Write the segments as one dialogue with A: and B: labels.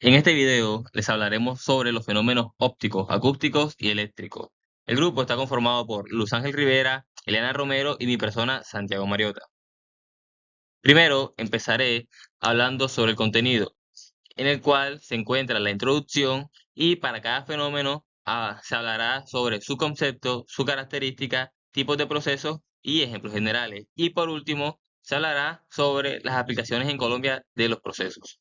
A: En este video les hablaremos sobre los fenómenos ópticos, acústicos y eléctricos. El grupo está conformado por Luz Ángel Rivera, Eliana Romero y mi persona, Santiago Mariota. Primero empezaré hablando sobre el contenido, en el cual se encuentra la introducción y para cada fenómeno se hablará sobre su concepto, su característica, tipos de procesos y ejemplos generales. Y por último, se hablará sobre las aplicaciones en Colombia de los procesos.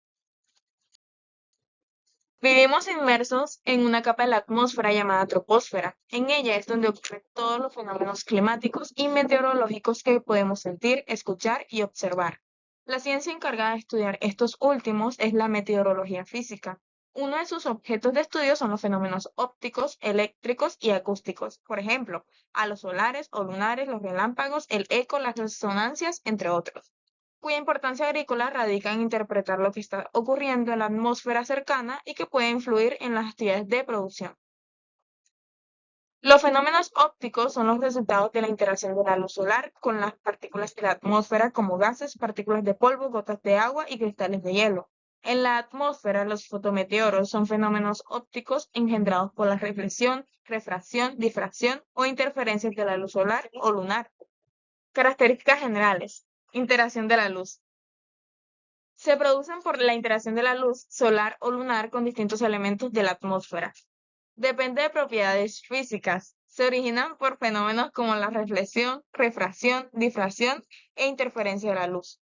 B: Vivimos inmersos en una capa de la atmósfera llamada troposfera. En ella es donde ocurren todos los fenómenos climáticos y meteorológicos que podemos sentir, escuchar y observar. La ciencia encargada de estudiar estos últimos es la meteorología física. Uno de sus objetos de estudio son los fenómenos ópticos, eléctricos y acústicos. Por ejemplo, a los solares o lunares, los relámpagos, el eco, las resonancias, entre otros, cuya importancia agrícola radica en interpretar lo que está ocurriendo en la atmósfera cercana y que puede influir en las actividades de producción. Los fenómenos ópticos son los resultados de la interacción de la luz solar con las partículas de la atmósfera como gases, partículas de polvo, gotas de agua y cristales de hielo. En la atmósfera, los fotometeoros son fenómenos ópticos engendrados por la reflexión, refracción, difracción o interferencias de la luz solar o lunar. Características generales. Interacción de la luz. Se producen por la interacción de la luz solar o lunar con distintos elementos de la atmósfera. Depende de propiedades físicas. Se originan por fenómenos como la reflexión, refracción, difracción e interferencia de la luz.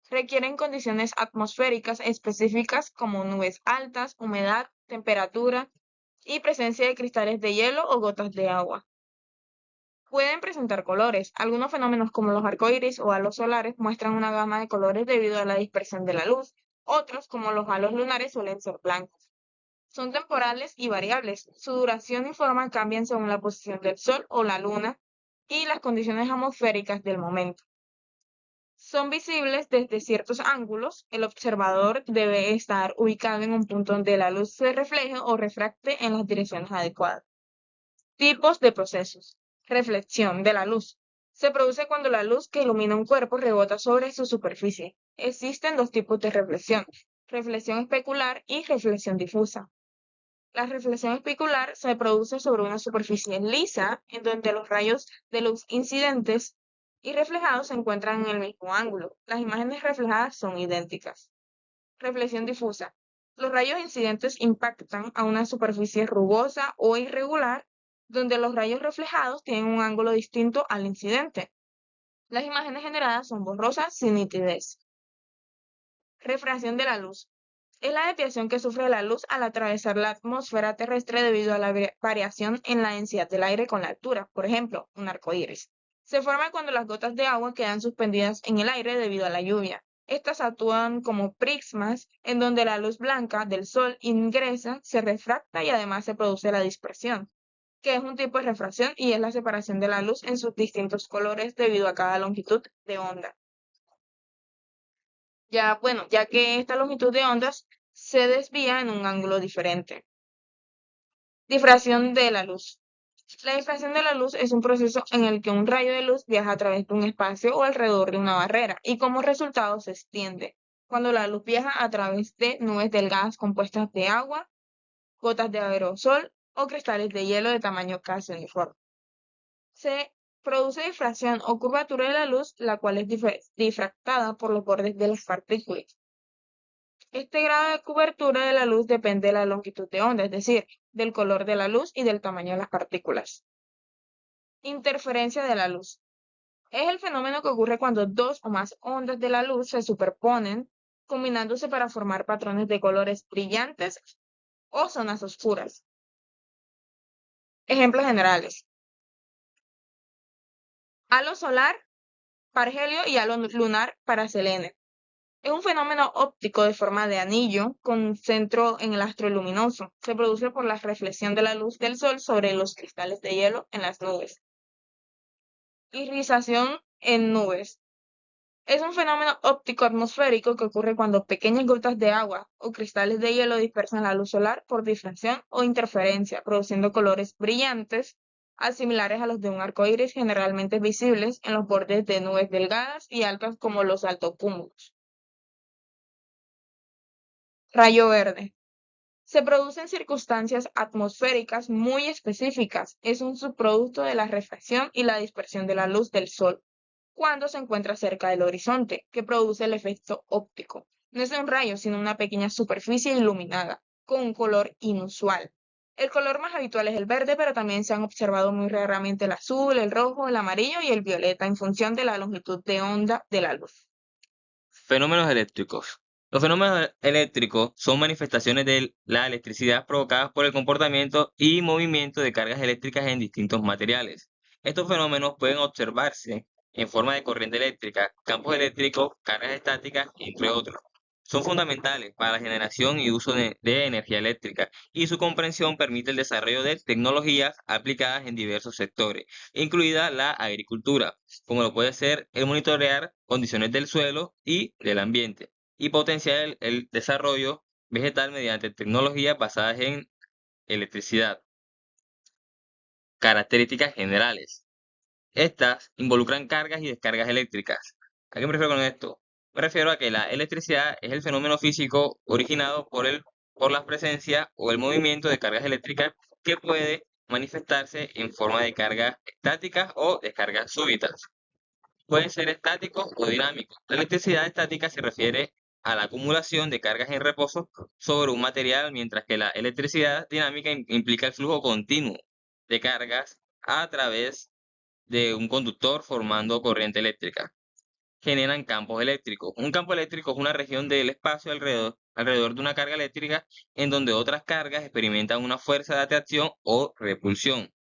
B: Requieren condiciones atmosféricas específicas como nubes altas, humedad, temperatura y presencia de cristales de hielo o gotas de agua. Pueden presentar colores. Algunos fenómenos como los arcoíris o halos solares muestran una gama de colores debido a la dispersión de la luz. Otros, como los halos lunares, suelen ser blancos. Son temporales y variables. Su duración y forma cambian según la posición del Sol o la Luna y las condiciones atmosféricas del momento. Son visibles desde ciertos ángulos. El observador debe estar ubicado en un punto donde la luz se refleje o refracte en las direcciones adecuadas. Tipos de procesos. Reflexión de la luz. Se produce cuando la luz que ilumina un cuerpo rebota sobre su superficie. Existen dos tipos de reflexión: reflexión especular y reflexión difusa. La reflexión especular se produce sobre una superficie lisa en donde los rayos de luz incidentes y reflejados se encuentran en el mismo ángulo. Las imágenes reflejadas son idénticas. Reflexión difusa. Los rayos incidentes impactan a una superficie rugosa o irregular donde los rayos reflejados tienen un ángulo distinto al incidente. Las imágenes generadas son borrosas sin nitidez. Refracción de la luz. Es la desviación que sufre la luz al atravesar la atmósfera terrestre debido a la variación en la densidad del aire con la altura. Por ejemplo, un arco iris. Se forma cuando las gotas de agua quedan suspendidas en el aire debido a la lluvia. Estas actúan como prismas en donde la luz blanca del sol ingresa, se refracta y además se produce la dispersión, que es un tipo de refracción y es la separación de la luz en sus distintos colores debido a cada longitud de onda. Ya que esta longitud de ondas se desvía en un ángulo diferente. Difracción de la luz. La difracción de la luz es un proceso en el que un rayo de luz viaja a través de un espacio o alrededor de una barrera y como resultado se extiende. Cuando la luz viaja a través de nubes delgadas compuestas de agua, gotas de aerosol o cristales de hielo de tamaño casi uniforme. Se produce difracción o curvatura de la luz, la cual es difractada por los bordes de las partículas. Este grado de cobertura de la luz depende de la longitud de onda, es decir, del color de la luz y del tamaño de las partículas. Interferencia de la luz. Es el fenómeno que ocurre cuando dos o más ondas de la luz se superponen, combinándose para formar patrones de colores brillantes o zonas oscuras. Ejemplos generales: halo solar, parhelio, y halo lunar, para Selene. Es un fenómeno óptico de forma de anillo con centro en el astro luminoso. Se produce por la reflexión de la luz del Sol sobre los cristales de hielo en las nubes. Irisación en nubes. Es un fenómeno óptico atmosférico que ocurre cuando pequeñas gotas de agua o cristales de hielo dispersan la luz solar por difracción o interferencia, produciendo colores brillantes, similares a los de un arco iris, generalmente visibles en los bordes de nubes delgadas y altas como los altocúmulos. Rayo verde. Se produce en circunstancias atmosféricas muy específicas. Es un subproducto de la refracción y la dispersión de la luz del Sol cuando se encuentra cerca del horizonte, que produce el efecto óptico. No es un rayo, sino una pequeña superficie iluminada, con un color inusual. El color más habitual es el verde, pero también se han observado muy raramente el azul, el rojo, el amarillo y el violeta en función de la longitud de onda de la luz.
A: Fenómenos eléctricos. Los fenómenos eléctricos son manifestaciones de la electricidad provocadas por el comportamiento y movimiento de cargas eléctricas en distintos materiales. Estos fenómenos pueden observarse en forma de corriente eléctrica, campos eléctricos, cargas estáticas, entre otros. Son fundamentales para la generación y uso de energía eléctrica, y su comprensión permite el desarrollo de tecnologías aplicadas en diversos sectores, incluida la agricultura, como lo puede ser el monitorear condiciones del suelo y del ambiente, y potenciar el desarrollo vegetal mediante tecnologías basadas en electricidad. Características generales. Estas involucran cargas y descargas eléctricas. ¿A qué me refiero con esto? Me refiero a que la electricidad es el fenómeno físico originado por la presencia o el movimiento de cargas eléctricas que puede manifestarse en forma de cargas estáticas o descargas súbitas. Pueden ser estáticos o dinámicos. La electricidad estática se refiere a la acumulación de cargas en reposo sobre un material, mientras que la electricidad dinámica implica el flujo continuo de cargas a través de un conductor formando corriente eléctrica. Generan campos eléctricos. Un campo eléctrico es una región del espacio alrededor de una carga eléctrica en donde otras cargas experimentan una fuerza de atracción o repulsión.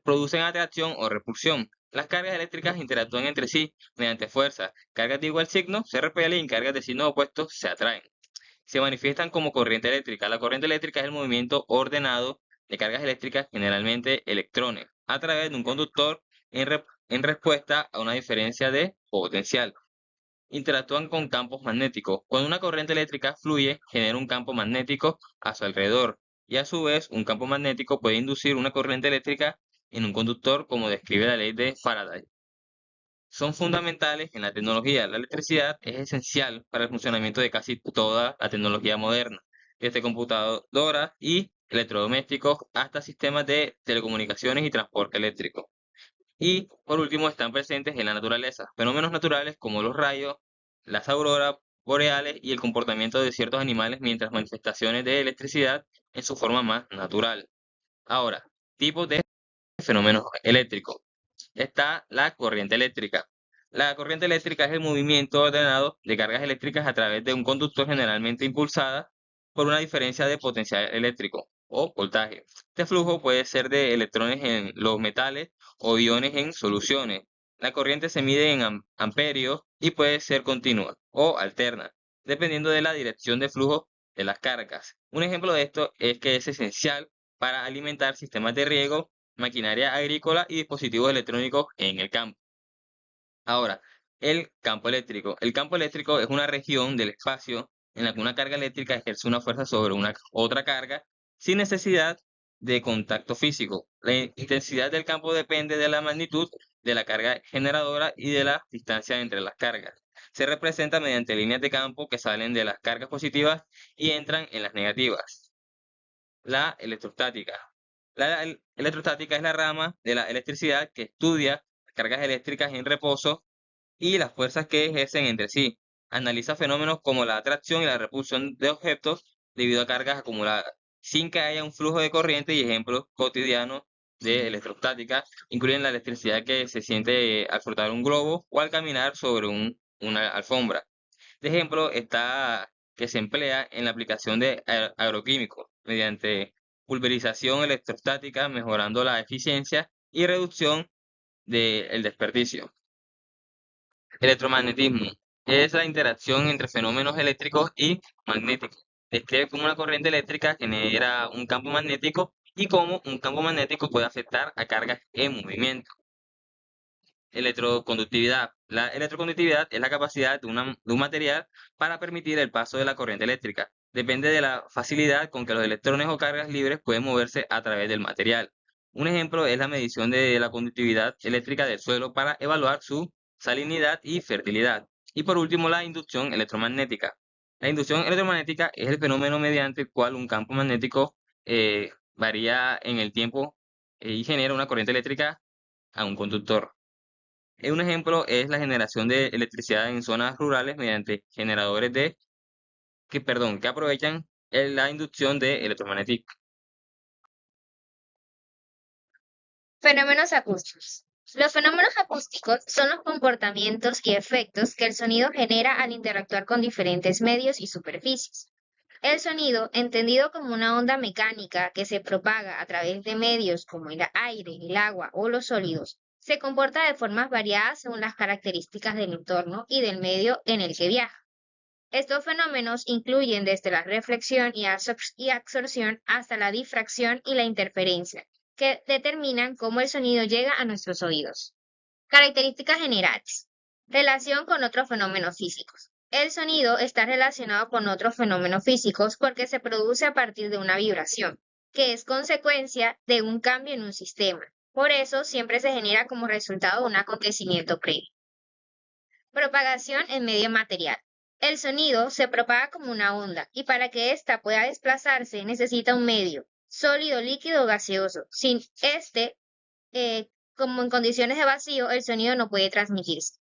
A: Producen atracción o repulsión. Las cargas eléctricas interactúan entre sí mediante fuerzas. Cargas de igual signo se repelen y cargas de signos opuestos se atraen. Se manifiestan como corriente eléctrica. La corriente eléctrica es el movimiento ordenado de cargas eléctricas, generalmente electrones, a través de un conductor en respuesta a una diferencia de potencial. Interactúan con campos magnéticos. Cuando una corriente eléctrica fluye, genera un campo magnético a su alrededor, y a su vez un campo magnético puede inducir una corriente eléctrica en un conductor, como describe la ley de Faraday. Son fundamentales en la tecnología. La electricidad es esencial para el funcionamiento de casi toda la tecnología moderna, desde computadoras y electrodomésticos hasta sistemas de telecomunicaciones y transporte eléctrico. Y por último, están presentes en la naturaleza, fenómenos naturales como los rayos, las auroras boreales y el comportamiento de ciertos animales, mientras manifestaciones de electricidad en su forma más natural. Ahora, tipos de fenómenos eléctricos. Está la corriente eléctrica. La corriente eléctrica es el movimiento ordenado de cargas eléctricas a través de un conductor, generalmente impulsada por una diferencia de potencial eléctrico o voltaje. Este flujo puede ser de electrones en los metales o iones en soluciones. La corriente se mide en amperios y puede ser continua o alterna, dependiendo de la dirección de flujo de las cargas. Un ejemplo de esto es que es esencial para alimentar sistemas de riego, maquinaria agrícola y dispositivos electrónicos en el campo. Ahora, el campo eléctrico. El campo eléctrico es una región del espacio en la que una carga eléctrica ejerce una fuerza sobre una otra carga sin necesidad de contacto físico. La intensidad del campo depende de la magnitud de la carga generadora y de la distancia entre las cargas. Se representa mediante líneas de campo que salen de las cargas positivas y entran en las negativas. La electrostática. La electrostática es la rama de la electricidad que estudia las cargas eléctricas en reposo y las fuerzas que ejercen entre sí. Analiza fenómenos como la atracción y la repulsión de objetos debido a cargas acumuladas, sin que haya un flujo de corriente, y ejemplos cotidianos de electrostática incluyen la electricidad que se siente al frotar un globo o al caminar sobre una alfombra. De ejemplo, está que se emplea en la aplicación de agroquímicos mediante pulverización electrostática, mejorando la eficiencia y reducción del desperdicio. Electromagnetismo es la interacción entre fenómenos eléctricos y magnéticos. Describe cómo una corriente eléctrica genera un campo magnético y cómo un campo magnético puede afectar a cargas en movimiento. Electroconductividad. La electroconductividad es la capacidad de un material para permitir el paso de la corriente eléctrica. Depende de la facilidad con que los electrones o cargas libres pueden moverse a través del material. Un ejemplo es la medición de la conductividad eléctrica del suelo para evaluar su salinidad y fertilidad. Y por último, la inducción electromagnética. La inducción electromagnética es el fenómeno mediante el cual un campo magnético varía en el tiempo y genera una corriente eléctrica a un conductor. Un ejemplo es la generación de electricidad en zonas rurales mediante generadores que aprovechan la inducción de electromagnética.
C: Fenómenos acústicos. Los fenómenos acústicos son los comportamientos y efectos que el sonido genera al interactuar con diferentes medios y superficies. El sonido, entendido como una onda mecánica que se propaga a través de medios como el aire, el agua o los sólidos, se comporta de formas variadas según las características del entorno y del medio en el que viaja. Estos fenómenos incluyen desde la reflexión y absorción hasta la difracción y la interferencia, que determinan cómo el sonido llega a nuestros oídos. Características generales. Relación con otros fenómenos físicos. El sonido está relacionado con otros fenómenos físicos porque se produce a partir de una vibración, que es consecuencia de un cambio en un sistema. Por eso siempre se genera como resultado de un acontecimiento previo. Propagación en medio material. El sonido se propaga como una onda y para que ésta pueda desplazarse necesita un medio, sólido, líquido o gaseoso. Sin este, como en condiciones de vacío, el sonido no puede transmitirse.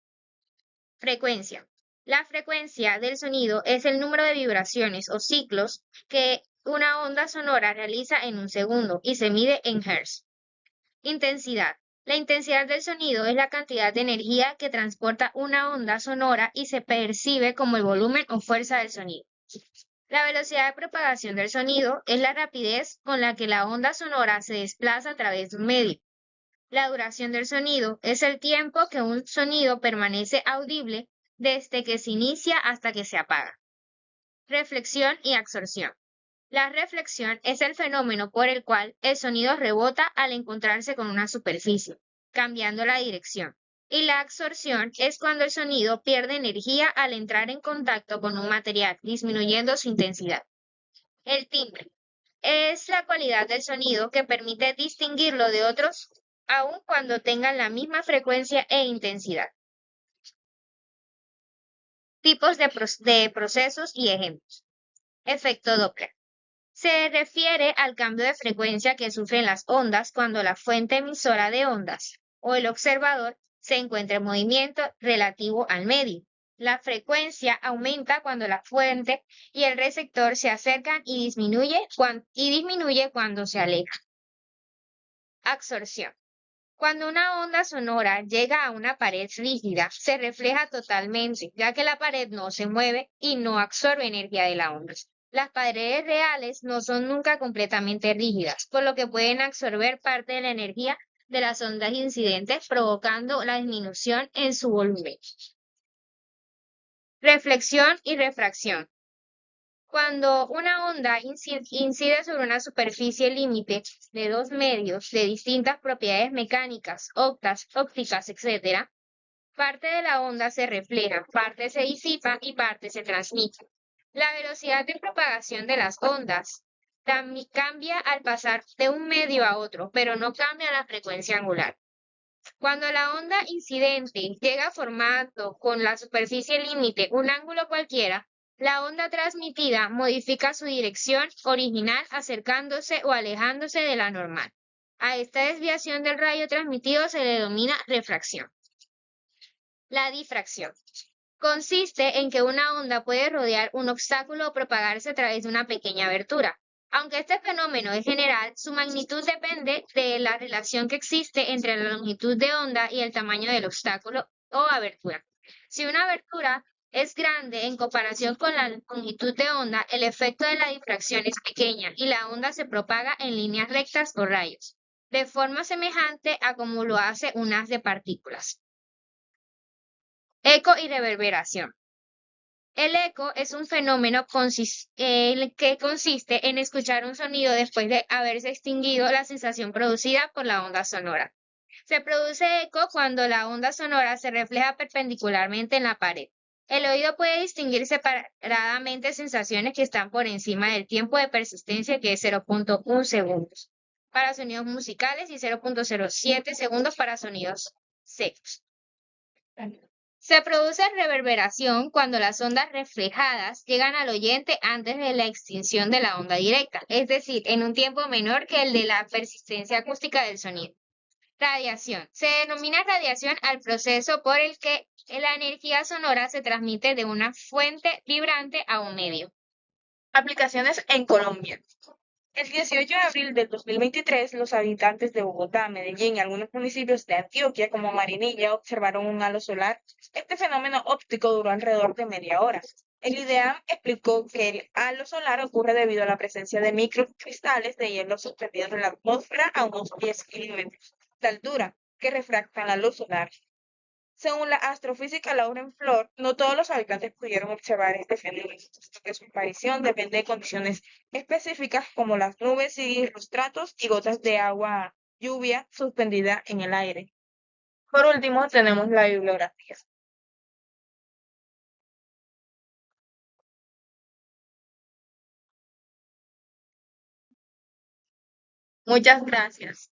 C: Frecuencia. La frecuencia del sonido es el número de vibraciones o ciclos que una onda sonora realiza en un segundo y se mide en Hz. Intensidad. La intensidad del sonido es la cantidad de energía que transporta una onda sonora y se percibe como el volumen o fuerza del sonido. La velocidad de propagación del sonido es la rapidez con la que la onda sonora se desplaza a través de un medio. La duración del sonido es el tiempo que un sonido permanece audible desde que se inicia hasta que se apaga. Reflexión y absorción. La reflexión es el fenómeno por el cual el sonido rebota al encontrarse con una superficie, cambiando la dirección. Y la absorción es cuando el sonido pierde energía al entrar en contacto con un material, disminuyendo su intensidad. El timbre es la cualidad del sonido que permite distinguirlo de otros, aun cuando tengan la misma frecuencia e intensidad. Tipos de procesos y ejemplos. Efecto Doppler. Se refiere al cambio de frecuencia que sufren las ondas cuando la fuente emisora de ondas o el observador se encuentra en movimiento relativo al medio. La frecuencia aumenta cuando la fuente y el receptor se acercan y disminuye cuando se aleja. Absorción. Cuando una onda sonora llega a una pared rígida, se refleja totalmente, ya que la pared no se mueve y no absorbe energía de la onda. Las paredes reales no son nunca completamente rígidas, por lo que pueden absorber parte de la energía de las ondas incidentes, provocando la disminución en su volumen. Reflexión y refracción. Cuando una onda incide sobre una superficie límite de dos medios de distintas propiedades mecánicas, ópticas, etc., parte de la onda se refleja, parte se disipa y parte se transmite. La velocidad de propagación de las ondas también cambia al pasar de un medio a otro, pero no cambia la frecuencia angular. Cuando la onda incidente llega formando con la superficie límite un ángulo cualquiera, la onda transmitida modifica su dirección original acercándose o alejándose de la normal. A esta desviación del rayo transmitido se le denomina refracción. La difracción. Consiste en que una onda puede rodear un obstáculo o propagarse a través de una pequeña abertura. Aunque este fenómeno es general, su magnitud depende de la relación que existe entre la longitud de onda y el tamaño del obstáculo o abertura. Si una abertura es grande en comparación con la longitud de onda, el efecto de la difracción es pequeña y la onda se propaga en líneas rectas o rayos, de forma semejante a como lo hace un haz de partículas. Eco y reverberación. El eco es un fenómeno que consiste en escuchar un sonido después de haberse extinguido la sensación producida por la onda sonora. Se produce eco cuando la onda sonora se refleja perpendicularmente en la pared. El oído puede distinguir separadamente sensaciones que están por encima del tiempo de persistencia, que es 0.1 segundos para sonidos musicales y 0.07 segundos para sonidos secos. Se produce reverberación cuando las ondas reflejadas llegan al oyente antes de la extinción de la onda directa, es decir, en un tiempo menor que el de la persistencia acústica del sonido. Radiación. Se denomina radiación al proceso por el que la energía sonora se transmite de una fuente vibrante a un medio.
B: Aplicaciones en Colombia. El 18 de abril del 2023, los habitantes de Bogotá, Medellín y algunos municipios de Antioquia, como Marinilla, observaron un halo solar. Este fenómeno óptico duró alrededor de media hora. El IDEAM explicó que el halo solar ocurre debido a la presencia de microcristales de hielo suspendidos en la atmósfera a unos 10 kilómetros de altura que refractan la luz solar. Según la astrofísica Lauren Flor, no todos los habitantes pudieron observar este fenómeno, puesto que su aparición depende de condiciones específicas como las nubes y los stratos y gotas de agua lluvia suspendida en el aire. Por último, tenemos la bibliografía. Muchas gracias.